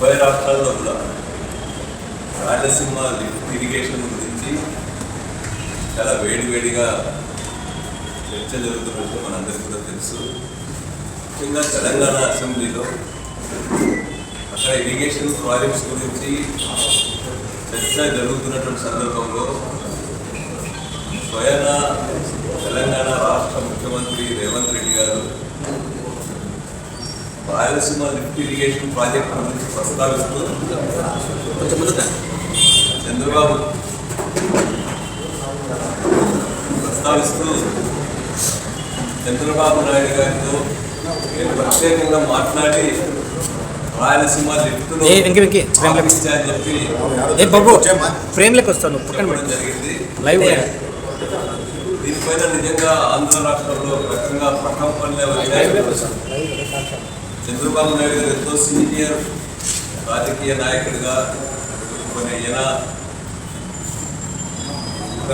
ఉభయ రాష్ట్రాల్లో కూడా రాయలసీమ లిఫ్ట్ ఇరిగేషన్ గురించి చాలా వేడివేడిగా చర్చ జరుగుతున్నట్టు మనందరికీ కూడా తెలుసు. ముఖ్యంగా తెలంగాణ అసెంబ్లీలో అక్కడ ఇరిగేషన్ ప్రాజెక్ట్స్ గురించి చర్చ జరుగుతున్నటువంటి సందర్భంలో స్వయాన తెలంగాణ రాష్ట్ర ముఖ్యమంత్రి రేవంత్ రెడ్డి గారు రాయలసీమ లిఫ్ట్ ఇరిగేషన్ ప్రాజెక్ట్ గురించి ప్రస్తావిస్తూ చంద్రబాబు నాయుడు గారితో నేను ప్రత్యేకంగా మాట్లాడి రాయలసీమ లిఫ్ట్ జరిగింది. దీనిపైన నిజంగా ఆంధ్ర రాష్ట్రంలో ప్రత్యేకంగా ప్రకంపనలే వచ్చాయి. చంద్రబాబు నాయుడు గారు ఎంతో సీనియర్ రాజకీయ నాయకుడిగా ఈయన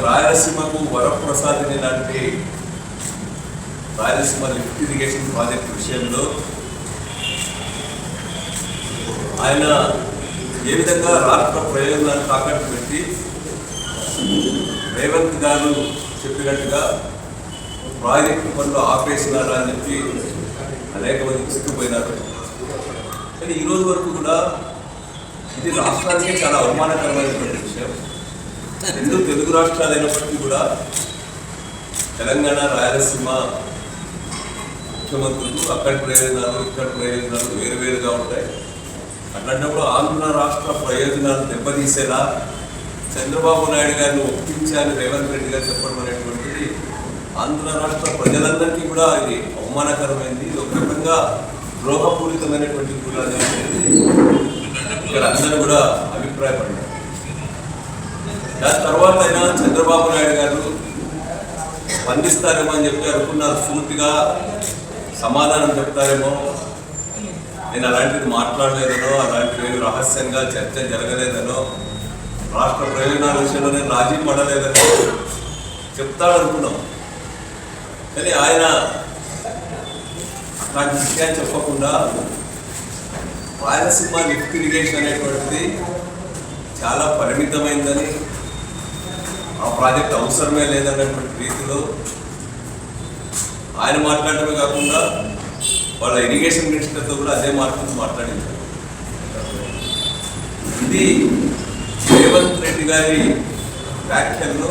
రాయలసీమకు వరప్రసాదిని లాంటి రాయలసీమ లిఫ్ట్ ఇరిగేషన్ ప్రాజెక్ట్ విషయంలో ఆయన ఏ విధంగా రాష్ట్ర ప్రయోజనాన్ని తాకట్టు పెట్టి రేవంత్ గారు చెప్పినట్టుగా ప్రాజెక్టు పనులు ఆపేసినారా అని చెప్పి అనేక మంది తీసుకుపోయినారు. కానీ ఈరోజు వరకు కూడా ఇది రాష్ట్రానికి చాలా అవమానకరమైనటువంటి విషయం. రెండు తెలుగు రాష్ట్రాలు అయినప్పటికీ కూడా తెలంగాణ రాయలసీమ ముఖ్యమంత్రులు అక్కడి ప్రయోజనాలు ఇక్కడ ప్రయోజనాలు వేరువేరుగా ఉంటాయి. అట్లాంటప్పుడు ఆంధ్ర రాష్ట్ర ప్రయోజనాలు దెబ్బతీసేలా చంద్రబాబు నాయుడు గారిని ఒప్పించాలని రేవంత్ రెడ్డి గారు చెప్పడం అనేటువంటిది ఆంధ్ర రాష్ట్ర ప్రజలందరికీ కూడా ఇది అవమానకరమైంది. ఇది ఒక రకంగా ద్రోహపూరితమైనటువంటి కూడా ఇక్కడ అందరూ కూడా అభిప్రాయపడ్డారు. దాని తర్వాత అయినా చంద్రబాబు నాయుడు గారు స్పందిస్తారేమో అని చెప్పి అనుకున్నారు. పూర్తిగా సమాధానం చెప్తారేమో, నేను అలాంటిది మాట్లాడలేదనో, అలాంటివి రహస్యంగా చర్చ జరగలేదనో, రాష్ట్ర ప్రయోజనాల విషయంలో నేను రాజీ పడలేదనో చెప్తాడనుకున్నాం. కానీ ఆయన అట్లాంటి విషయాన్ని చెప్పకుండా రాయలసీమ లిఫ్ట్ ఇరిగేషన్ అనేటువంటిది చాలా పరిమితమైందని, ఆ ప్రాజెక్ట్ అవసరమే లేదన్నటువంటి రీతిలో ఆయన మాట్లాడటమే కాకుండా వాళ్ళ ఇరిగేషన్ మినిస్టర్తో కూడా అదే మాట్లాడించారు. ఇది రేవంత్ రెడ్డి గారి వ్యాఖ్యలను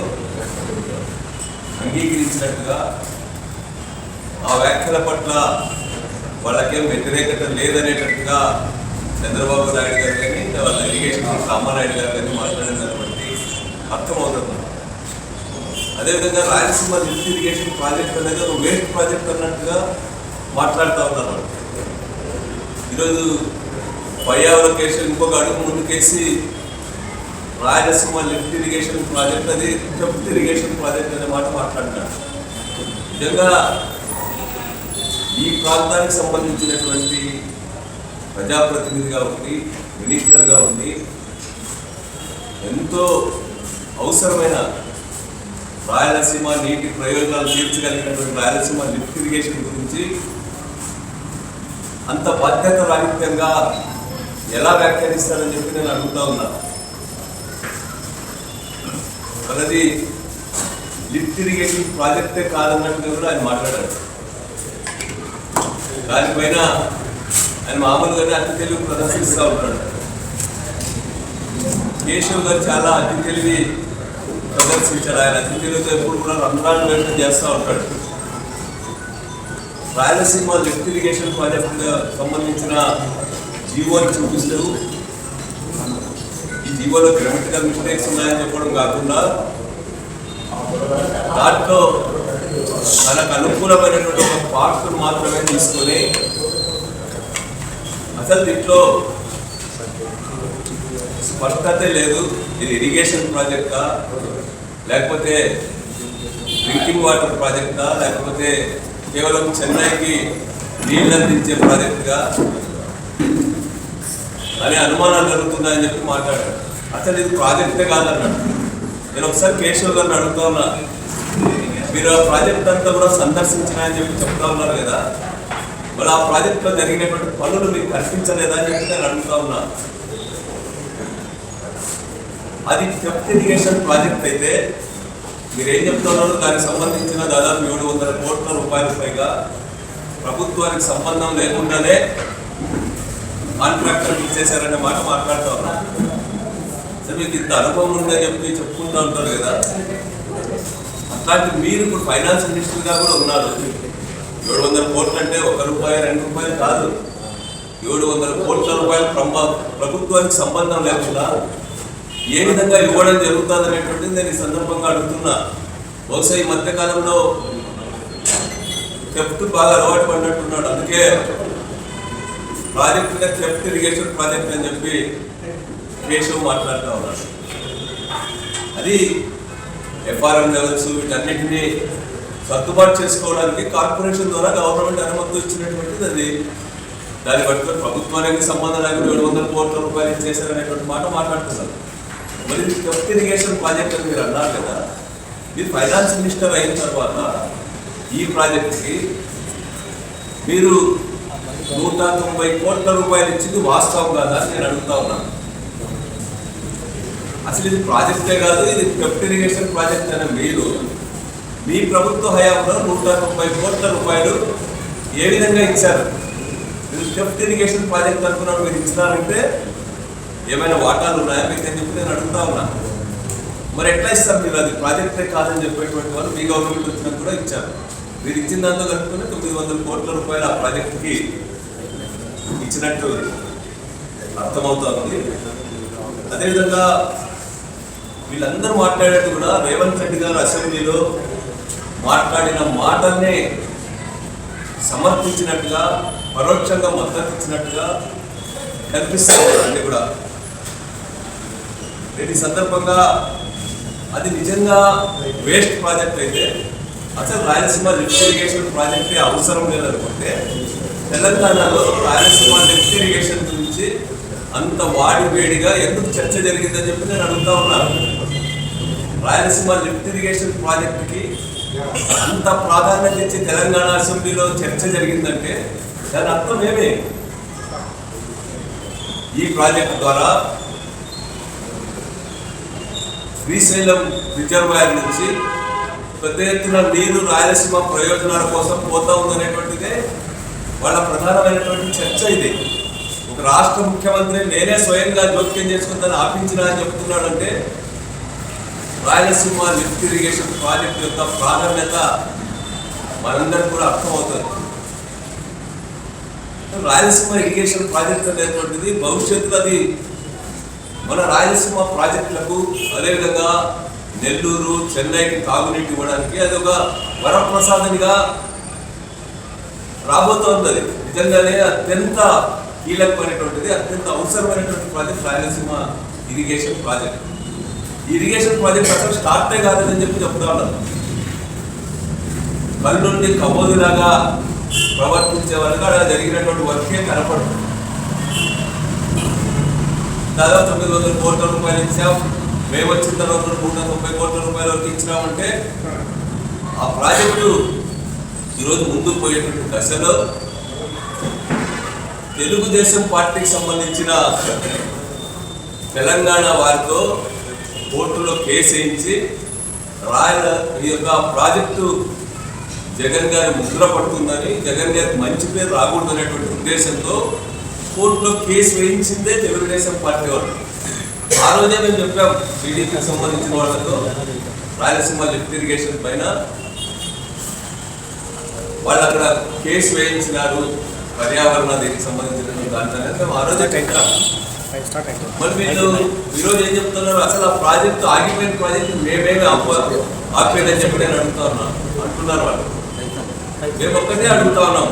అంగీకరించినట్టుగా, ఆ వ్యాఖ్యల పట్ల వాళ్ళకేం వ్యతిరేకత లేదనేటట్టుగా చంద్రబాబు నాయుడు గారు కానీ వాళ్ళ ఇరిగేషన్ రామానాయుడు గారు కానీ మాట్లాడినటువంటి అర్థమవుతుంది. అదేవిధంగా రాయలసీమ లిఫ్ట్ ఇరిగేషన్ ప్రాజెక్ట్ అనేది ఒక వేస్ట్ ప్రాజెక్ట్ అన్నట్టుగా మాట్లాడుతూ ఉన్నారు వాళ్ళు. ఈరోజు పర్యావరణ ఇంకొక అడుగు ముందుకేసి రాయలసీమ లిఫ్ట్ ఇరిగేషన్ ప్రాజెక్ట్ అది లిఫ్ట్ ఇరిగేషన్ ప్రాజెక్ట్ అనే మాట మాట్లాడుతున్నారు. నిజంగా ఈ ప్రాంతానికి సంబంధించినటువంటి ప్రజాప్రతినిధిగా ఉండి, మినిస్టర్గా ఉండి, ఎంతో అవసరమైన రాయలసీమ నీటి ప్రయోజనాలు తీర్చగలిగినటువంటి రాయలసీమ లిఫ్ట్ ఇరిగేషన్ గురించి అంత బాధ్యత రాహిత్యంగా ఎలా వ్యాఖ్యానిస్తారని చెప్పి నేను అడుగుతా ఉన్నా. మనది లిఫ్ట్ ఇరిగేషన్ ప్రాజెక్టే కాదన్నట్టుగా కూడా ఆయన మాట్లాడారు. దానిపైన ఆయన మామూలుగానే అతి తెలివి ప్రదర్శిస్తూ ఉంటాడు. కేశవ్ గారు చాలా అతి తెలివి ప్రదర్శించారు. ఆయన అతి తెలివితో ఎప్పుడు కూడా రంధ్రాలు వేయడం చేస్తూ ఉంటాడు. రాయలసీమ లిఫ్ట్ ఇరిగేషన్ ప్రాజెక్టుగా సంబంధించిన జీవోని చూపిస్తూ ఈ జీవోలో గ్రామటికల్ మిస్టేక్స్ ఉన్నాయని చెప్పడం కాకుండా దాంట్లో తనకు అనుకూలమైనటువంటి ఒక పార్ట్ను మాత్రమే తీసుకొని అసలు దీంట్లో స్పష్టత లేదు. ఇది ఇరిగేషన్ ప్రాజెక్టా, లేకపోతే డ్రింకింగ్ వాటర్ ప్రాజెక్టా, లేకపోతే కేవలం చెన్నైకి నీళ్ళు అందించే ప్రాజెక్టుగా అనే అనుమానాలు జరుగుతున్నాయని చెప్పి మాట్లాడారు. అసలు ఇది ప్రాజెక్టే కాదన్నాడు. నేను ఒకసారి కేశవ్ గారిని అడుగుతా ఉన్నా, మీరు ఆ ప్రాజెక్ట్ అంతా కూడా సందర్శించినాయని చెప్పి చెప్తా ఉన్నారు కదా, మరి ఆ ప్రాజెక్టులో జరిగినటువంటి పనులు మీకు కనిపించలేదా అని చెప్పి నేను అడుగుతా ఉన్నా. అది డెప్త్ ఇరిగేషన్ ప్రాజెక్ట్ అయితే మీరేం చెప్తున్నారు, దానికి సంబంధించిన దాదాపు 700 కోట్ల రూపాయల పైగా ప్రభుత్వానికి సంబంధం లేకుండానే కాంట్రాక్టర్ ఇచ్చేశారనే మాట మాట్లాడుతూ ఉన్నాం. సరే, మీకు ఇంత అనుభవం ఉందని చెప్పి చెప్పుకుంటూ ఉంటారు కదా, అట్లాంటి మీరు ఇప్పుడు ఫైనాన్స్ మినిస్టర్గా కూడా ఉన్నారు. 700 కోట్లు అంటే 1 రూపాయి 2 రూపాయలు కాదు, 700 కోట్ల రూపాయలు ప్రభుత్వానికి సంబంధం లేకుండా ఏ విధంగా ఇవ్వడం జరుగుతుంది అనేటువంటిది నేను ఈ సందర్భంగా అడుగుతున్నా. బహుశా ఈ మధ్యకాలంలో థెఫ్ట్ బాగా అలవాటు పడినట్టున్నాడు, అందుకే ప్రాజెక్టుగా థెఫ్ట్ ఇరిగేషన్ ప్రాజెక్ట్ అని చెప్పి కేశవ్ మాట్లాడుతూ ఉన్నాడు. అది ఎఫ్ఆర్ఎం లెవెల్స్ వీటన్నిటినీ సర్దుబాటు చేసుకోవడానికి కార్పొరేషన్ ద్వారా గవర్నమెంట్ అనుమతి ఇచ్చినటువంటిది. అది దాన్ని పట్టుకొని ప్రభుత్వానికి సంబంధం లేకుండా 700 కోట్ల రూపాయలు ఇచ్చేసారనేటువంటి మాట మాట్లాడుతున్నారు. మరి థెఫ్ట్ ఇరిగేషన్ ప్రాజెక్ట్ అని మీరు అన్నారు కదా, మీరు ఫైనాన్స్ మినిస్టర్ అయిన తర్వాత ఈ ప్రాజెక్ట్కి మీరు 190 కోట్ల రూపాయలు ఇచ్చింది వాస్తవం కాదా అని నేను అడుగుతా ఉన్నాను. అసలు ఇది ప్రాజెక్టే కాదు, ఇది థెఫ్ట్ ఇరిగేషన్ ప్రాజెక్ట్ అనే మీరు మీ ప్రభుత్వ హయాంలో 190 కోట్ల రూపాయలు ఏ విధంగా ఇచ్చారు? మీరు థెఫ్ట్ ఇరిగేషన్ ప్రాజెక్ట్ అనుకున్నాడు, మీరు ఇచ్చినారంటే ఏమైనా వాటాలు ఉన్నాయా మీకు అని చెప్పి నేను అడుగుతా ఉన్నా. మరి ఎట్లా ఇస్తారు మీరు? అది ప్రాజెక్టే కాదని చెప్పేటువంటి వాళ్ళు మీ గవర్నమెంట్ వచ్చినప్పుడు కూడా ఇచ్చారు. మీరు ఇచ్చిన దాంతో కలుపుకొని 900 కోట్ల రూపాయలు ఆ ప్రాజెక్టుకి ఇచ్చినట్టు అర్థమవుతోంది. అదేవిధంగా వీళ్ళందరూ మాట్లాడేది కూడా రేవంత్ రెడ్డి గారు అసెంబ్లీలో మాట్లాడిన మాటల్ని సమర్థించినట్టుగా, పరోక్షంగా మద్దతు ఇచ్చినట్టుగా కనిపిస్తుంది అన్ని కూడా. ఈ సందర్భంగా అది నిజంగా వేస్ట్ ప్రాజెక్ట్ అయితే అసలు రాయలసీమ లిఫ్ట్ ఇరిగేషన్ ప్రాజెక్టే అవసరం లేదనుకుంటే తెలంగాణలో రాయలసీమ లిఫ్ట్ ఇరిగేషన్ గురించి అంత వాడి వేడిగా ఎందుకు చర్చ జరిగిందని చెప్పి నేను అడుగుతా ఉన్నాను. రాయలసీమ లిఫ్ట్ ఇరిగేషన్ ప్రాజెక్టుకి అంత ప్రాధాన్యత ఇచ్చి తెలంగాణ అసెంబ్లీలో చర్చ జరిగిందంటే దాని అర్థం ఏమి? ఈ ప్రాజెక్టు ద్వారా శ్రీశైలం రిజర్వాయర్ నుంచి పెద్ద ఎత్తున నీరు రాయలసీమ ప్రయోజనాల కోసం పోతా ఉందనేటువంటిదే వాళ్ళ ప్రధానమైనటువంటి చర్చ. ఇది ఒక రాష్ట్ర ముఖ్యమంత్రి నేనే స్వయంగా జోక్యం చేసుకుని దాన్ని ఆపించినా అని చెప్తున్నాడంటే రాయలసీమ లిఫ్ట్ ఇరిగేషన్ ప్రాజెక్ట్ యొక్క ప్రాధాన్యత మనందరికీ కూడా అర్థమవుతుంది. రాయలసీమ ఇరిగేషన్ ప్రాజెక్ట్ అనేటువంటిది భవిష్యత్తులో అది మన రాయలసీమ ప్రాజెక్టులకు, అదేవిధంగా నెల్లూరు, చెన్నైకి తాగునీటి ఇవ్వడానికి అది ఒక వరప్రసాదనిగా రాబోతోంది. అది నిజంగానే అత్యంత కీలకమైనటువంటిది, అత్యంత అవసరమైనటువంటి ప్రాజెక్ట్ రాయలసీమ ఇరిగేషన్ ప్రాజెక్ట్. ఈ ఇరిగేషన్ ప్రాజెక్ట్ అసలు స్టార్టే కాదని చెప్పి చెప్తా ఉన్నాను. కళ్ళుండి కబోదులాగా ప్రవర్తించే వరకు అక్కడ జరిగినటువంటి వర్కే కనపడుతుంది. దాదాపు 900 కోట్ల రూపాయలు ఇచ్చాం, మేము వచ్చిన తర్వాత 190 కోట్ల రూపాయల వరకు ఇచ్చినామంటే ఆ ప్రాజెక్టు ఈరోజు ముందుకు పోయేటువంటి దశలో తెలుగుదేశం పార్టీకి సంబంధించిన తెలంగాణ వారితో కోర్టులో కేసు వేయించి ఈ యొక్క ప్రాజెక్టు జగన్ గారి ముద్ర పడుతుందని, జగన్ గారికి మంచి పేరు రాకూడదు అనేటువంటి ఉద్దేశంతో కోర్టులో కేసు వేయించిందే తెలుగుదేశం పార్టీ వాళ్ళు. ఆ రోజే మేము చెప్పాం టీడీపీకి సంబంధించిన వాళ్ళతో రాయలసీమ లిఫ్ట్ ఇరిగేషన్ పైన వాళ్ళు అక్కడ కేసు వేయించినారు, పర్యావరణ దీనికి సంబంధించిన దాంట్లో మేము ఆ రోజే పెట్టాం. మరి వీళ్ళు ఈరోజు ఏం చెప్తున్నారు? అసలు ఆ ప్రాజెక్టు ఆగిపోయిన ప్రాజెక్టు మేమేమి ఆపేదని చెప్పి నేను అంటున్నారు వాళ్ళు. మేము ఒక్కటే అడుగుతా ఉన్నాం,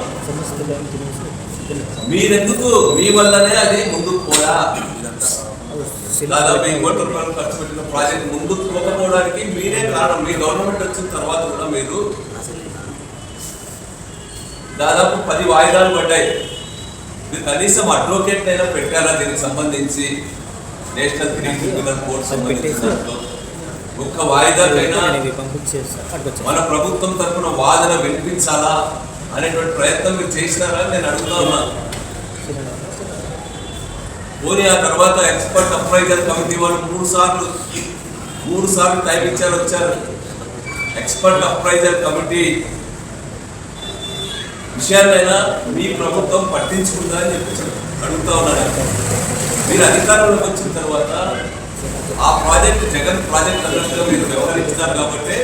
మీరెందుకు మీ వల్లనే అది ముందుకు పోయా? దాదాపు 1000 కోట్ల రూపాయలు ఖర్చు పెట్టిన ప్రాజెక్ట్ ముందుకు పోకపోవడానికి మీరే కారణం. మీ గవర్నమెంట్ వచ్చిన తర్వాత కూడా మీరు దాదాపు 10 వాయిదాలు పడ్డాయి. మీరు కనీసం అడ్వకేట్ అయినా పెట్టారా దీనికి సంబంధించి? నేషనల్ క్రిమినల్ కోర్టు సంబంధించిన ఒక్క వాయిదాకైనా మన ప్రభుత్వం తరఫున వాదన వినిపించాలా అనేటువంటి ప్రయత్నం మీరు చేసినారా నేను అడుగుతా ఉన్నాను. పోనీ ఆ తర్వాత ఎక్స్పర్ట్ అప్రైజర్ కమిటీ వాళ్ళు మూడు సార్లు టైం ఇచ్చారు, వచ్చారు. ఎక్స్పర్ట్ అప్రైజర్ కమిటీ విషయాన్నైనా మీ ప్రభుత్వం పట్టించుకుందా అని చెప్పి అడుగుతా ఉన్నాను. మీరు అధికారంలోకి వచ్చిన తర్వాత ఆ ప్రాజెక్టు జగన్ ప్రాజెక్ట్ అన్నట్టుగా మీరు వ్యవహరించినారు కాబట్టి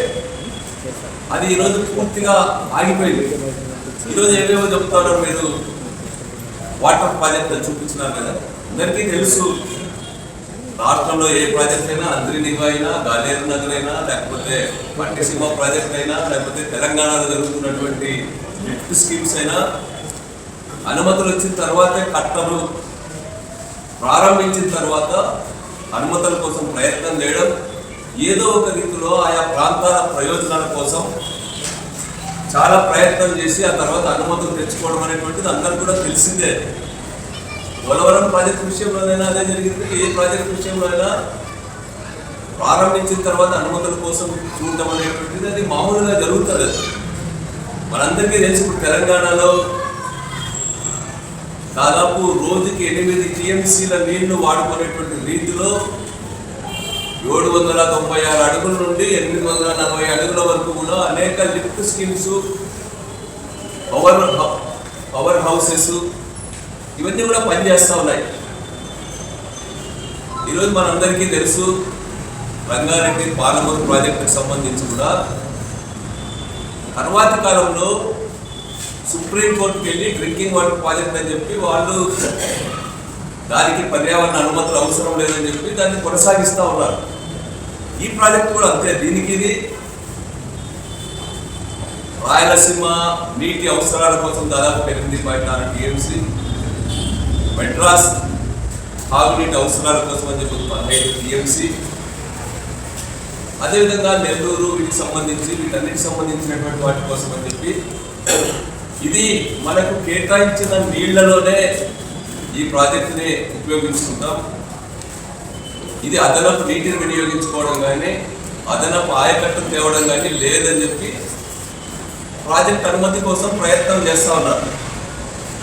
అది ఈరోజు పూర్తిగా ఆగిపోయింది. ఈరోజు ఏమేమో చెప్తారో మీరు వాటర్ ప్రాజెక్ట్ అని చూపించినారు కదా. అందరికీ తెలుసు రాష్ట్రంలో ఏ ప్రాజెక్ట్ అయినా, అంద్రినివా అయినా, గాలేరు నగర్ అయినా, లేకపోతే పట్టిసీమ ప్రాజెక్ట్ అయినా, లేకపోతే తెలంగాణలో జరుగుతున్నటువంటి లిఫ్ట్ స్కీమ్స్ అయినా అనుమతులు వచ్చిన తర్వాతే కట్టలు ప్రారంభించిన తర్వాత అనుమతుల కోసం ప్రయత్నం చేయడం, ఏదో ఒక రీతిలో ఆయా ప్రాంతాల ప్రయోజనాల కోసం చాలా ప్రయత్నం చేసి ఆ తర్వాత అనుమతులు తెచ్చుకోవడం అనేటువంటిది అందరికీ కూడా తెలిసిందే. పోలవరం ప్రాజెక్టు విషయంలోనైనా అదే జరిగింది. ఏ ప్రాజెక్టు విషయంలో అయినా ప్రారంభించిన తర్వాత అనుమతుల కోసం చూడటం అనేటువంటిది అది మామూలుగా జరుగుతుంది. మనందరికీ తెలిసి ఇప్పుడు తెలంగాణలో దాదాపు రోజుకి 8 టీఎంసీల నీళ్లు వాడుకునేటువంటి రీతిలో 796 అడుగుల నుండి 840 అడుగుల వరకు కూడా అనేక లిఫ్ట్ స్కీమ్స్, పవర్ హౌసెస్ ఇవన్నీ కూడా పనిచేస్తూ ఉన్నాయి. ఈరోజు మనందరికీ తెలుసు రంగారెడ్డి పాలమూరు ప్రాజెక్టుకు సంబంధించి కూడా తర్వాతి కాలంలో సుప్రీంకోర్టుకి వెళ్ళి డ్రింకింగ్ వాటర్ ప్రాజెక్ట్ అని చెప్పి వాళ్ళు దానికి పర్యావరణ అనుమతులు అవసరం లేదని చెప్పి దాన్ని కొనసాగిస్తూ ఉన్నారు. ఈ ప్రాజెక్ట్ కూడా అంతే. దీనికి ఇది రాయలసీమ నీటి అవసరాల కోసం దాదాపు 8.4 టీఎంసీ, మెడ్రాస్ తాగునీటి అవసరాల కోసం అని చెప్పి 15 టీఎంసీ, అదేవిధంగా నెల్లూరు వీటన్నిటికి సంబంధించినటువంటి వాటి కోసం అని చెప్పి ఇది మనకు కేటాయించిన నీళ్లలోనే ఈ ప్రాజెక్టుని ఉపయోగించుకుంటాం. ఇది అదనపు నీటిని వినియోగించుకోవడం కానీ అదనపు ఆయకట్టు తేవడం కానీ లేదని చెప్పి ప్రాజెక్ట్ అనుమతి కోసం ప్రయత్నం చేస్తూ ఉన్నారు.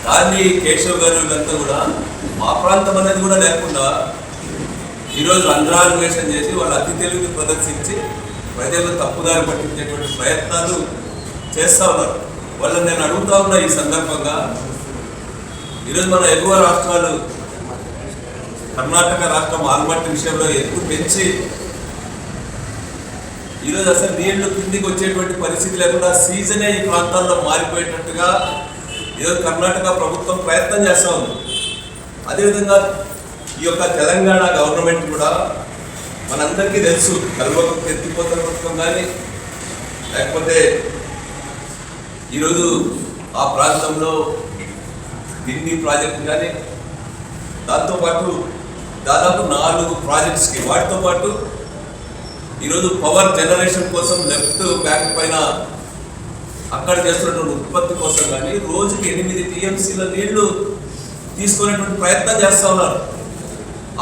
దాన్ని కేశవ్ గారు వీళ్ళంతా కూడా మా ప్రాంతం అనేది కూడా లేకుండా ఈరోజు రంధ్రాన్వేషణ చేసి వాళ్ళ అతి తెలివిని ప్రదర్శించి ప్రజలు తప్పుదారి పట్టించేటువంటి ప్రయత్నాలు చేస్తూ ఉన్నారు. వాళ్ళని నేను అడుగుతా ఉన్నా ఈ సందర్భంగా, ఈరోజు మన ఎగువ రాష్ట్రాలు కర్ణాటక రాష్ట్రం ఆల్మట్టి విషయంలో ఎత్తు పెంచి ఈరోజు అసలు నీళ్లు కిందికి వచ్చేటువంటి పరిస్థితి లేకుండా సీజనే ఈ ప్రాంతాల్లో మారిపోయేటట్టుగా ఈరోజు కర్ణాటక ప్రభుత్వం ప్రయత్నం చేస్తూ ఉంది. అదేవిధంగా ఈ యొక్క తెలంగాణ గవర్నమెంట్ కూడా మనందరికీ తెలుసు కల్వకు ఎత్తిపోతల పథకం కానీ లేకపోతే ఈరోజు ఆ ప్రాంతంలో దిండి ప్రాజెక్టు కానీ దాంతోపాటు దాదాపు 4 ప్రాజెక్ట్స్కి వాటితో పాటు ఈరోజు పవర్ జనరేషన్ కోసం లెఫ్ట్ బ్యాంక్ పైన అక్కడ చేస్తున్నటువంటి ఉత్పత్తి కోసం కానీ రోజుకి 8 టీఎంసీల నీళ్లు తీసుకునేటువంటి ప్రయత్నం చేస్తూ ఉన్నారు.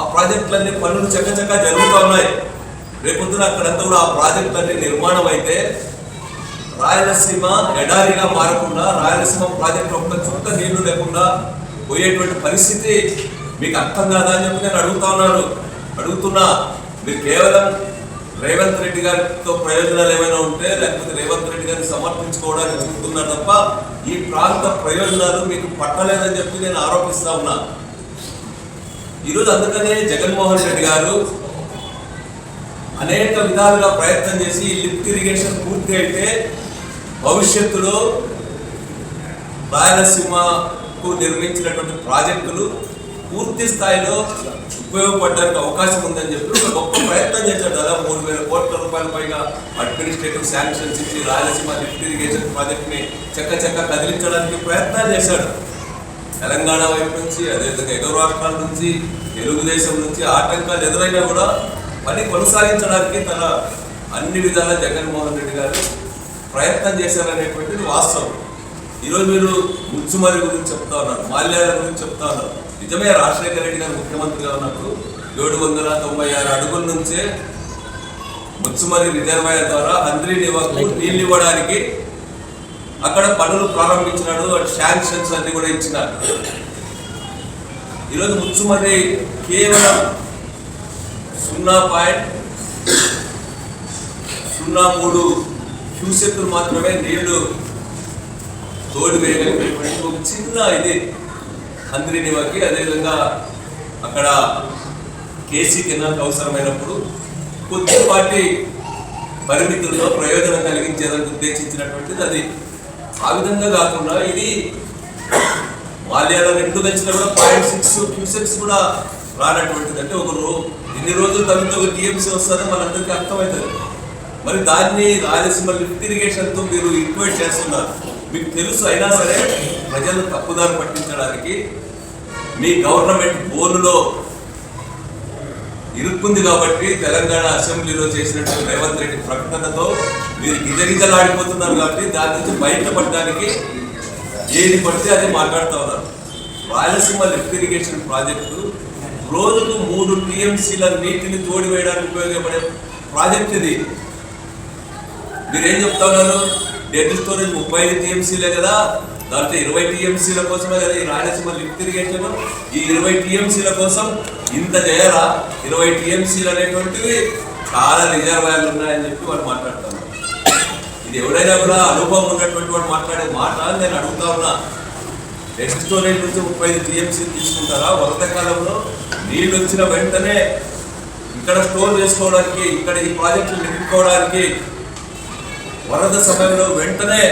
ఆ ప్రాజెక్టులన్నీ పనులు చక్కచక్క జరుగుతూ ఉన్నాయి. రేపొద్దున అక్కడంతా కూడా ఆ ప్రాజెక్టులన్నీ నిర్మాణం అయితే రాయలసీమ ఎడారిగా మారకుండా, రాయలసీమ ప్రాజెక్టు ఒక్క చుక్క నీళ్లు లేకుండా పోయేటువంటి పరిస్థితి మీకు అర్థం కాదా అని చెప్పి నేను అడుగుతున్నా. మీరు కేవలం రేవంత్ రెడ్డి గారితో ప్రయోజనాలు ఏమైనా ఉంటే లేకపోతే రేవంత్ రెడ్డి గారిని సమర్థించుకోవడానికి చూస్తున్నారు తప్ప ఈ ప్రాంత ప్రయోజనాలు మీకు పట్టలేదని చెప్పి నేను ఆరోపిస్తా ఉన్నా. ఈరోజు అందుకనే జగన్మోహన్ రెడ్డి గారు అనేక విధాలుగా ప్రయత్నం చేసి లిఫ్ట్ ఇరిగేషన్ పూర్తి అయితే భవిష్యత్తులో రాయలసీమకు నిర్మించినటువంటి ప్రాజెక్టులు పూర్తి స్థాయిలో ఉపయోగపడడానికి అవకాశం ఉందని చెప్పి ఒక గొప్ప ప్రయత్నం చేశాడు. దాదాపు 3,000 కోట్ల రూపాయల పైగా అడ్మినిస్ట్రేటివ్ శాంక్షన్స్ ఇచ్చి రాయలసీమ లిఫ్ట్ ఇరిగేషన్ ప్రాజెక్ట్ని చక్క కదిలించడానికి ప్రయత్నాలు చేశాడు. తెలంగాణ వైపు నుంచి, అదేవిధంగా ఎగువ రాష్ట్రాల నుంచి, తెలుగుదేశం నుంచి ఆటంకాలు ఎదురైనా కూడా పని కొనసాగించడానికి తన అన్ని విధాల జగన్మోహన్ రెడ్డి గారు ప్రయత్నం చేశారనేటువంటిది వాస్తవం. ఈరోజు మీరు ముచ్చుమరి గురించి చెప్తా ఉన్నారు, మాల్యాల గురించి చెప్తా ఉన్నారు. నిజమే, రాజశేఖర రెడ్డి గారు ముఖ్యమంత్రిగా ఉన్నప్పుడు 796 అడుగుల నుంచే ముచ్చుమరి రిజర్వాయర్ ద్వారా హంద్రీ నివాకు నీళ్ళు ఇవ్వడానికి అక్కడ పనులు ప్రారంభించినాడు, శాంక్షన్స్ అన్ని కూడా ఇచ్చినాడు. ఈరోజు ముచ్చుమర్రి కేవలం 0.03 క్యూసెక్లు మాత్రమే నీళ్లు తోడు వేయగలిగినటువంటి ఒక చిన్న ఇది హంద్రినివాకి. అదేవిధంగా అక్కడ కేసీ కెనాల్కి అవసరమైనప్పుడు కొద్దిపాటి పరిమితుల్లో ప్రయోజనం కలిగించేందుకు ఉద్దేశించినటువంటిది అది. ఆ విధంగా కాకుండా ఇది మాల్యాలో 2 గంటల కూడా 0.6 క్యూసెక్స్ కూడా రానటువంటిది. అంటే ఇన్ని రోజులు తగ్గితే ఒక టీఎంసీ వస్తుందో మనందరికీ అర్థమవుతుంది. మరి దాన్ని రాయలసీమ లిఫ్ట్ ఇరిగేషన్తో మీరు ఈక్వేట్ చేస్తున్నారు. మీకు తెలుసు, అయినా సరే ప్రజలు తప్పుదారి పట్టించడానికి మీ గవర్నమెంట్ బోర్డులో ఇరుక్కుంది కాబట్టి తెలంగాణ అసెంబ్లీలో చేసినట్టు రేవంత్ రెడ్డి ప్రకటనతో మీరు గిజగిజలాడిపోతున్నారు. కాబట్టి దాని నుంచి బయటపడడానికి ఏది పడితే అది మాట్లాడుతూ ఉన్నారు. రాయలసీమ లిఫ్ట్ ఇరిగేషన్ ప్రాజెక్టు రోజుకు 3 టీఎంసీల నీటిని తోడి వేయడానికి ఉపయోగపడే ప్రాజెక్ట్ ఇది. మీరేం చెప్తా ఉన్నారు? డెడ్ స్టోరేజ్ 35 టీఎంసీలే కదా, దాంట్లో 20 టీఎంసీల కోసమే కదా ఈ రాయలసీమ లిఫ్ట్ ఇరిగేషన్. ఈ 20 టీఎంసీల కోసం ఇంత చేయరా? 20 టీఎంసీలు అనేటువంటివి చాలా రిజర్వాయర్లు ఉన్నాయని చెప్పి వాళ్ళు మాట్లాడుతున్నారు. ఇది ఎవరైనా కూడా అనుభవం ఉన్నటువంటి వాడు మాట్లాడే మాట నేను అడుగుతా ఉన్నా. డెడ్ స్టోరేజ్ నుంచి 35 టీఎంసీలు తీసుకుంటారా? వరద కాలంలో నీళ్ళు వచ్చిన వెంటనే ఇక్కడ స్టోర్ చేసుకోవడానికి, ఇక్కడ ఈ ప్రాజెక్టులు నింపుకోవడానికి, వరద సమయంలో వెంటనే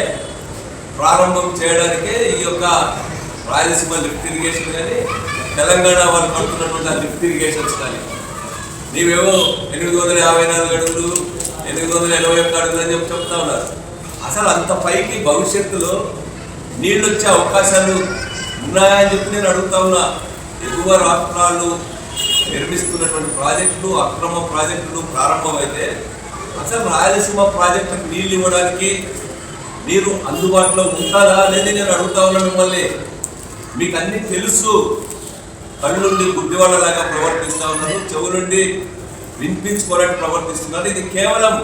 ప్రారంభం చేయడానికి ఈ యొక్క రాయలసీమ లిఫ్ట్ ఇరిగేషన్ కానీ తెలంగాణ వాళ్ళు కడుతున్నటువంటి లిఫ్ట్ ఇరిగేషన్స్ కానీ నీవేవో 854 అడుగులు 881 అడుగులు అని చెప్పి చెప్తా ఉన్నారు. అసలు అంత పైకి భవిష్యత్తులో నీళ్ళు వచ్చే అవకాశాలు ఉన్నాయని చెప్పి నేను అడుగుతా ఉన్నా. ఎగువ రాష్ట్రాలు నిర్మిస్తున్నటువంటి ప్రాజెక్టులు, అక్రమ ప్రాజెక్టులు ప్రారంభమైతే అసలు రాయలసీమ ప్రాజెక్టులకు నీళ్ళు ఇవ్వడానికి నీరు అందుబాటులో ఉంటుందా అనేది నేను అడుగుతా ఉన్నా మిమ్మల్ని. మీకు అన్ని తెలుసు. కళ్ళుండి గుడ్డివాళ్ళలాగా ప్రవర్తిస్తూ ఉన్నారు, చెవులుండి వినిపించుకోవాలని ప్రవర్తిస్తున్నారు. ఇది కేవలం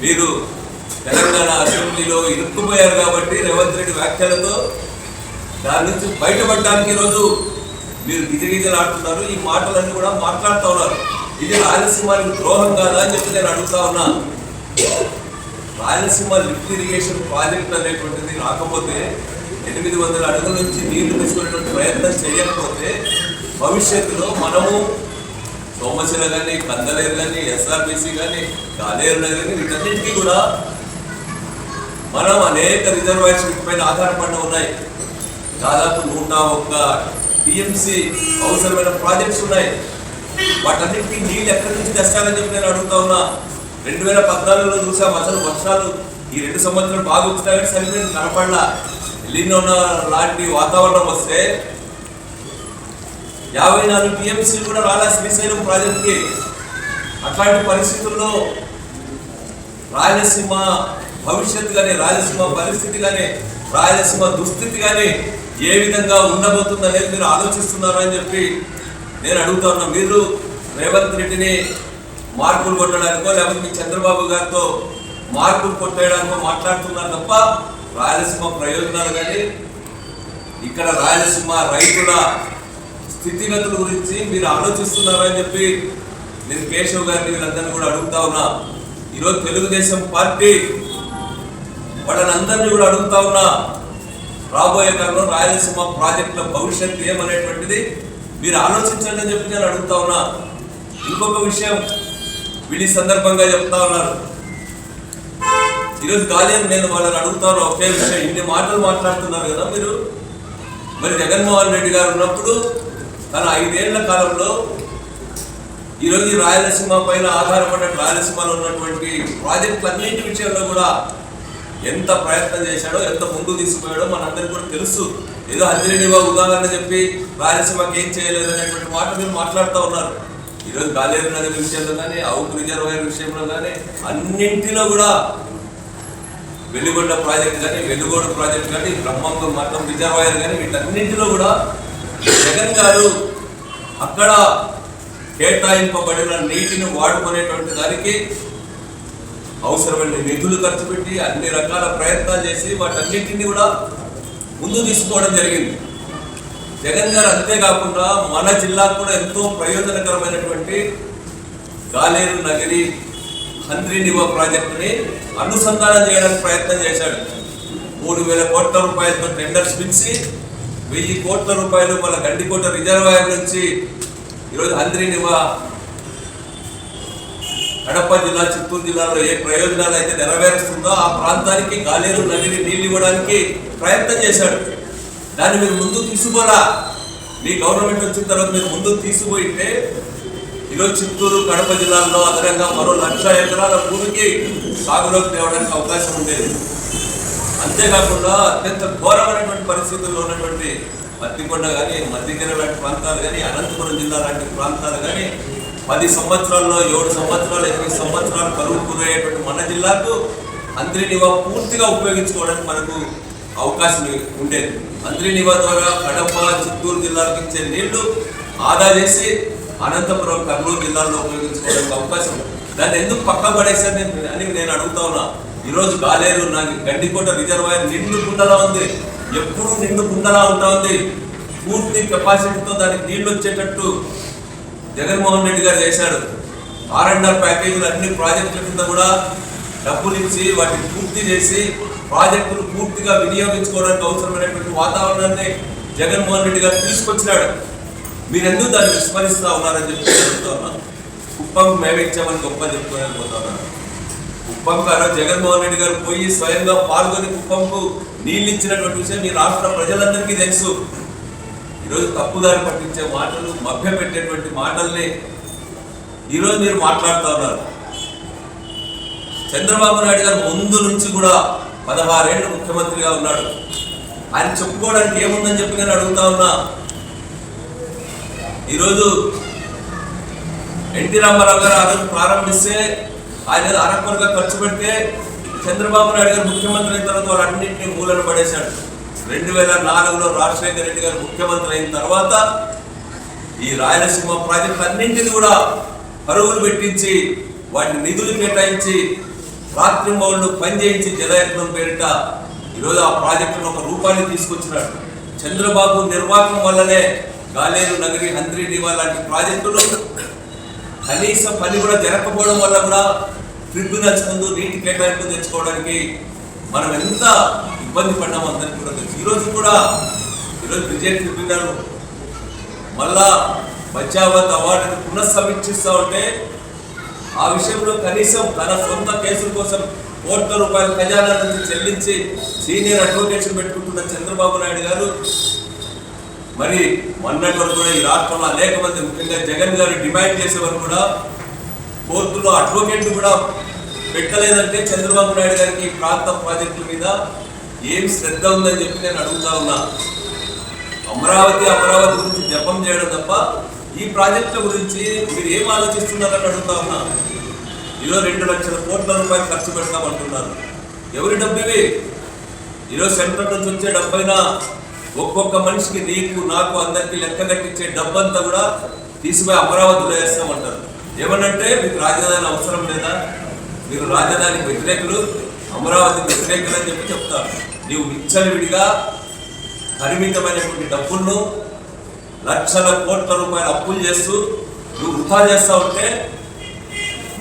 మీరు తెలంగాణ అసెంబ్లీలో ఇరుక్కుపోయారు కాబట్టి రేవంత్ రెడ్డి వ్యాఖ్యలతో దాని నుంచి బయటపడడానికి ఈరోజు మీరు గిజగిజలాడుతున్నారు. ఈ మాటలన్నీ కూడా మాట్లాడుతూ ఉన్నారు. ఇది రాయలసీమకి ద్రోహం కాదా అని చెప్పి నేను అడుగుతా ఉన్నా. రాయలసీమ లిఫ్ట్ ఇరిగేషన్ ప్రాజెక్ట్ అనేటువంటిది రాకపోతే 800 అడుగుల నుంచి నీళ్లు తీసుకునేటువంటి ప్రయత్నం చేయకపోతే భవిష్యత్తులో మనము సోమశిల కానీ, కందలేరు కానీ, ఎస్ఆర్బీసీ కానీ, గాలేరు నగర్ కానీ వీటన్నింటినీ కూడా మనం అనేక రిజర్వాయర్స్ పైన ఆధారపడి ఉన్నాయి. దాదాపు 101 టీఎంసీ అవసరమైన ప్రాజెక్ట్స్ ఉన్నాయి. వాటన్నిటికీ నీళ్ళు ఎక్కడి నుంచి తెస్తారని చెప్పి నేను అడుగుతా ఉన్నా. 2014లో చూసాం. అసలు వర్షాలు ఈ 2 సంవత్సరాలు బాగా వచ్చినా కానీ సరిపోయింది కనపడలా. ఎల్లినో లాంటి వాతావరణం వస్తే 54 టీఎంసీలు కూడా రాలా శ్రీశైలం ప్రాజెక్ట్కి. అట్లాంటి పరిస్థితుల్లో రాయలసీమ భవిష్యత్తు కానీ, రాయలసీమ పరిస్థితి కానీ, రాయలసీమ దుస్థితి కానీ ఏ విధంగా ఉండబోతుంది అనేది మీరు ఆలోచిస్తున్నారు అని చెప్పి నేను అడుగుతా ఉన్నా. మీరు రేవంత్ రెడ్డిని మార్కులు కొట్టడానికో లేకపోతే మీ చంద్రబాబు గారితో మార్కులు కొట్టేయడానికో మాట్లాడుతున్నారు తప్ప రాయలసీమ ప్రయోజనాలు కానీ, ఇక్కడ రాయలసీమ రైతుల స్థితిగతుల గురించి మీరు ఆలోచిస్తున్నారని చెప్పి నేను కేశవ్ గారిని వీళ్ళందరినీ కూడా అడుగుతా ఉన్నా. ఈరోజు తెలుగుదేశం పార్టీ వాళ్ళని అందరినీ కూడా అడుగుతా ఉన్నా. రాబోయే కాలంలో రాయలసీమ ప్రాజెక్టుల భవిష్యత్తు ఏమనేటువంటిది మీరు ఆలోచించండి అని చెప్పి నేను అడుగుతా ఉన్నా. ఇంకొక విషయం వీడి సందర్భంగా చెప్తా ఉన్నారు. ఈరోజు గాలేరు నేను వాళ్ళని అడుగుతా ఉన్నా ఒకే విషయం. ఇన్ని మాటలు మాట్లాడుతున్నారు కదా మీరు. మరి జగన్మోహన్ రెడ్డి గారు ఉన్నప్పుడు తన 5 ఏళ్ల కాలంలో ఈరోజు ఈ రాయలసీమ పైన ఆధారపడిన రాయలసీమలో ఉన్నటువంటి ప్రాజెక్టులన్నింటి విషయంలో కూడా ఎంత ప్రయత్నం చేశాడో, ఎంత ముందు తీసుకుపోయాడో మనందరికీ కూడా తెలుసు. ఏదో హంద్రినివా ఉదాహరణ చెప్పి రాయలసీమకి ఏం చేయలేదు అనేటువంటి మాట మీరు మాట్లాడుతూ ఉన్నారు. ఈరోజు గాలేరు నగర్ విషయంలో కానీ, అవుకు రిజర్వాయర్ విషయంలో కానీ అన్నింటిలో కూడా వెలుగొండ ప్రాజెక్ట్ కానీ, వెలుగోడు ప్రాజెక్ట్ కానీ, బ్రహ్మంగం మఠం రిజర్వాయర్ కానీ వీటన్నింటిలో కూడా జగన్ గారు అక్కడ కేటాయింపబడిన నీటిని వాడుకునేటువంటి దానికి అవసరమైన నిధులు ఖర్చు పెట్టి అన్ని రకాల ప్రయత్నాలు చేసి వాటన్నింటినీ కూడా ముందు తీసుకోవడం జరిగింది. జగన్ గారు అంతేకాకుండా మన జిల్లాకు కూడా ఎంతో ప్రయోజనకరమైనటువంటి గాలేరు నగరి హంద్రీ నివా ప్రాజెక్టుని అనుసంధానం చేయడానికి ప్రయత్నం చేశాడు. 3,000 కోట్ల రూపాయలతో టెండర్స్ పిలిచి 1,000 కోట్ల రూపాయలు మన గండికోట రిజర్వాయర్ నుంచి ఈరోజు హంద్రీ నివా కడప జిల్లా, చిత్తూరు జిల్లాలో ఏ ప్రయోజనాలు అయితే నెరవేరుస్తుందో ఆ ప్రాంతానికి గాలేరు నదిని నీళ్ళు ఇవ్వడానికి ప్రయత్నం చేశాడు. దాన్ని మీరు ముందుకు తీసుకోరా. మీ గవర్నమెంట్ వచ్చిన తర్వాత మీరు ముందుకు తీసుకుపోయితే ఈరోజు చిత్తూరు, కడప జిల్లాల్లో అదనంగా మరో 1,00,000 ఎకరాల భూమికి సాగులోకి తేవడానికి అవకాశం ఉండేది. అంతేకాకుండా అత్యంత ఘోరమైనటువంటి పరిస్థితుల్లో ఉన్నటువంటి పత్తికొండ కానీ, మధ్యగిరి లాంటి ప్రాంతాలు కానీ, అనంతపురం జిల్లా లాంటి ప్రాంతాలు కానీ 10 సంవత్సరాల్లో 7 సంవత్సరాలు 8 సంవత్సరాలు కరువు గురయ్యేటువంటి మన జిల్లాకు హంద్రీ నివా పూర్తిగా ఉపయోగించుకోవడానికి మనకు అవకాశం ఉండేది. హంద్రీ నివా ద్వారా కడప, చిత్తూరు జిల్లాలకు ఇచ్చే నీళ్లు ఆదా చేసి అనంతపురం, కర్నూలు జిల్లాల్లో ఉపయోగించుకోవడానికి అవకాశం. దాన్ని ఎందుకు పక్క పడేసారు అని నేను అడుగుతా ఉన్నా. ఈరోజు గాలేరు గండికోట రిజర్వాయర్ నిండు కుండలా ఉంది, ఎప్పుడు నిండు కుండలా ఉంటా ఉంది. పూర్తి కెపాసిటీతో దానికి నీళ్లు వచ్చేటట్టు జగన్మోహన్ రెడ్డి గారు చేశాడు. R&R ప్యాకేజీలు అన్ని ప్రాజెక్టుల కింద కూడా డబ్బులు ఇచ్చి వాటిని పూర్తి చేసి ప్రాజెక్టులు పూర్తిగా వినియోగించుకోవడానికి అవసరమైనటువంటి వాతావరణాన్ని జగన్మోహన్ రెడ్డి గారు తీసుకొచ్చినాడు. మీరెందుకు దాన్ని విస్మరిస్తా ఉన్నారని చెప్పి చెప్తా ఉన్నాను. కుప్పంకు మేమే ఇచ్చామని గొప్ప చెప్పుకోలేకపోతా ఉన్నాను. కుప్పంకు ఆ రోజు జగన్మోహన్ రెడ్డి గారు పోయి స్వయంగా పాల్గొని కుప్పంకు నీళ్ళు ఇచ్చినటువంటి విషయం ఈ రాష్ట్ర ప్రజలందరికీ తెలుసు. ఈరోజు తప్పుదారి పట్టించే మాటలు, మభ్య పెట్టేటువంటి మాటల్ని ఈరోజు మీరు మాట్లాడుతూ ఉన్నారు. చంద్రబాబు నాయుడు గారు ముందు నుంచి కూడా 16 ఏళ్ళు ముఖ్యమంత్రిగా ఉన్నాడు. ఆయన చెప్పుకోవడానికి ఏముందని చెప్పి నేను అడుగుతా ఉన్నా. ఈరోజు ఎన్టీ రామారావు గారు ఆ రోజు ప్రారంభిస్తే ఆయన అరకొరగా ఖర్చు పెడితే చంద్రబాబు నాయుడు గారు ముఖ్యమంత్రి అయిన తర్వాత వాళ్ళన్నింటినీ మూలన పడేశాడు. 2004లో రాజశేఖర రెడ్డి గారు ముఖ్యమంత్రి అయిన తర్వాత ఈ రాయలసీమ ప్రాజెక్టులు అన్నింటినీ కూడా పరుగులు పెట్టించి వాటిని నిధులు కేటాయించి రాత్రింబౌళ్ళు పనిచేయించి జలయత్నం పేరిట ఈరోజు ఆ ప్రాజెక్టును ఒక రూపాన్ని తీసుకొచ్చినాడు. చంద్రబాబు నిర్వాహకం వల్లనే గాలేరు నగరి, హంద్రీ నివా లాంటి ప్రాజెక్టులు కనీసం పని కూడా జరగకపోవడం వల్ల కూడా ట్రిబ్యునల్స్ ముందు నీటి కేటాయింపు తెచ్చుకోవడానికి మనం ఎంత ఇబ్బంది పడ్డాము అందరికీ కూడా తెలుసు. ఈరోజు విజయ్ ట్రిబ్యునల్ మళ్ళా బచావత్ అవార్డుని పునఃసమీక్షిస్తూ ఉంటే ఆ విషయంలో కనీసం తన సొంత కేసుల కోసం కోట్ల రూపాయల ఖజానా నుంచి చెల్లించి సీనియర్ అడ్వకేట్స్ పెట్టుకుంటున్న చంద్రబాబు నాయుడు గారు మరి మొన్నటి వరకు కూడా ఈ రాష్ట్రంలో అనేక మంది, ముఖ్యంగా జగన్ గారు డిమాండ్ చేసే వరకు కూడా కోర్టులో అడ్వకేట్లు కూడా పెట్టలేదంటే చంద్రబాబు నాయుడు గారికి ఈ ప్రాంత ప్రాజెక్టుల మీద ఏం శ్రద్ధ ఉందని చెప్పి నేను అడుగుతా ఉన్నా. అమరావతి గురించి జపం చేయడం తప్ప ఈ ప్రాజెక్టుల గురించి మీరు ఏం ఆలోచిస్తున్నారని అడుగుతా ఉన్నా. ఈరోజు 2 లక్షల కోట్ల రూపాయలు ఖర్చు పెడతామంటున్నారు. ఎవరి డబ్బు ఇవి? ఈరోజు సెంట్రల్ నుంచి వచ్చే డబ్బైనా ఒక్కొక్క మనిషికి, నీకు నాకు అందరికీ లెక్క కట్టించే డబ్బంతా కూడా తీసుకుపోయి అమరావతిలో వేస్తామంటారు. ఏమనంటే మీకు రాజధాని అవసరం లేదా, మీరు రాజధానికి వ్యతిరేకులు, అమరావతికి వ్యతిరేకులు అని చెప్పి చెప్తారు. నీవు విచ్చలవిడిగా పరిమితమైనటువంటి డబ్బులను లక్షల కోట్ల రూపాయలు అప్పులు చేస్తూ నువ్వు వృధా చేస్తా ఉంటే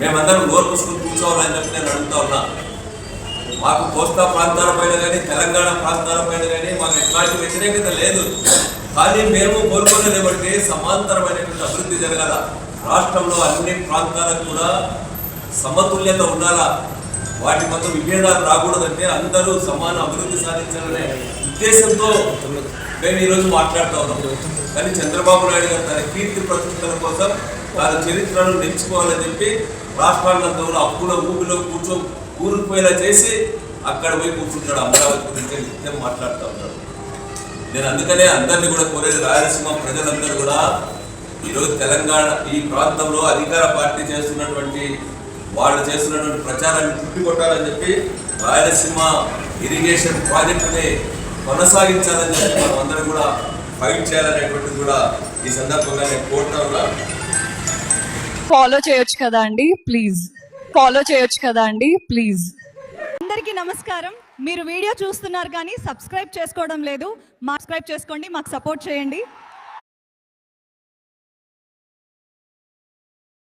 మేమందరం నోరు పుస్తకం కూర్చోవాలని చెప్పి నేను అడుగుతా ఉన్నా. మాకు కోస్తా ప్రాంతాలపైన కానీ, తెలంగాణ ప్రాంతాలపైన కానీ మాకు ఎట్లాంటి వ్యతిరేకత లేదు. కానీ మేము కోరుకునేది ఏమంటే సమాంతరమైనటువంటి అభివృద్ధి జరగాల. రాష్ట్రంలో అన్ని ప్రాంతాలకు కూడా సమతుల్యత ఉండాలా. వాటి మధ్య విభేదాలు రాకూడదంటే అందరూ సమాన అభివృద్ధి సాధించాలనే ఉద్దేశంతో మేము ఈరోజు మాట్లాడుతూ ఉన్నాం. కానీ చంద్రబాబు నాయుడు గారు తన కీర్తి ప్రతిష్టల కోసం తన చరిత్రను నిలుచుకోవాలని చెప్పి రాష్ట్రాలంతా కూడా అప్పుల ఊపిలో కూరుకుపోయేలా చేసి అక్కడ పోయి కూర్చుంటాడు. అమరావతి గురించి నిత్యం మాట్లాడుతూ ఉంటాడు. నేను అందుకనే అందరినీ కూడా కోరేది, రాయలసీమ ప్రజలందరూ కూడా ఈరోజు తెలంగాణ ఈ ప్రాంతంలో అధికార పార్టీ చేస్తున్నటువంటి ప్రచారాన్ని తిప్పికొట్టాలని చెప్పి రాయలసీమ ఇరిగేషన్ ప్రాజెక్టుని కొనసాగించాలని చెప్పి మనం అందరం కూడా ఫైట్ చేయాలనేటువంటిది కూడా ఈ సందర్భంగా నేను కోరుతా ఉన్నా. ఫాలో చేయొచ్చు కదా అండి ప్లీజ్. ఫాలో చేయొచ్చు కదా అండి ప్లీజ్. అందరికీ నమస్కారం. మీరు వీడియో చూస్తున్నారు కానీ సబ్స్క్రైబ్ చేసుకోవడం లేదు. సబ్స్క్రైబ్ చేసుకోండి, మాకు సపోర్ట్ చేయండి.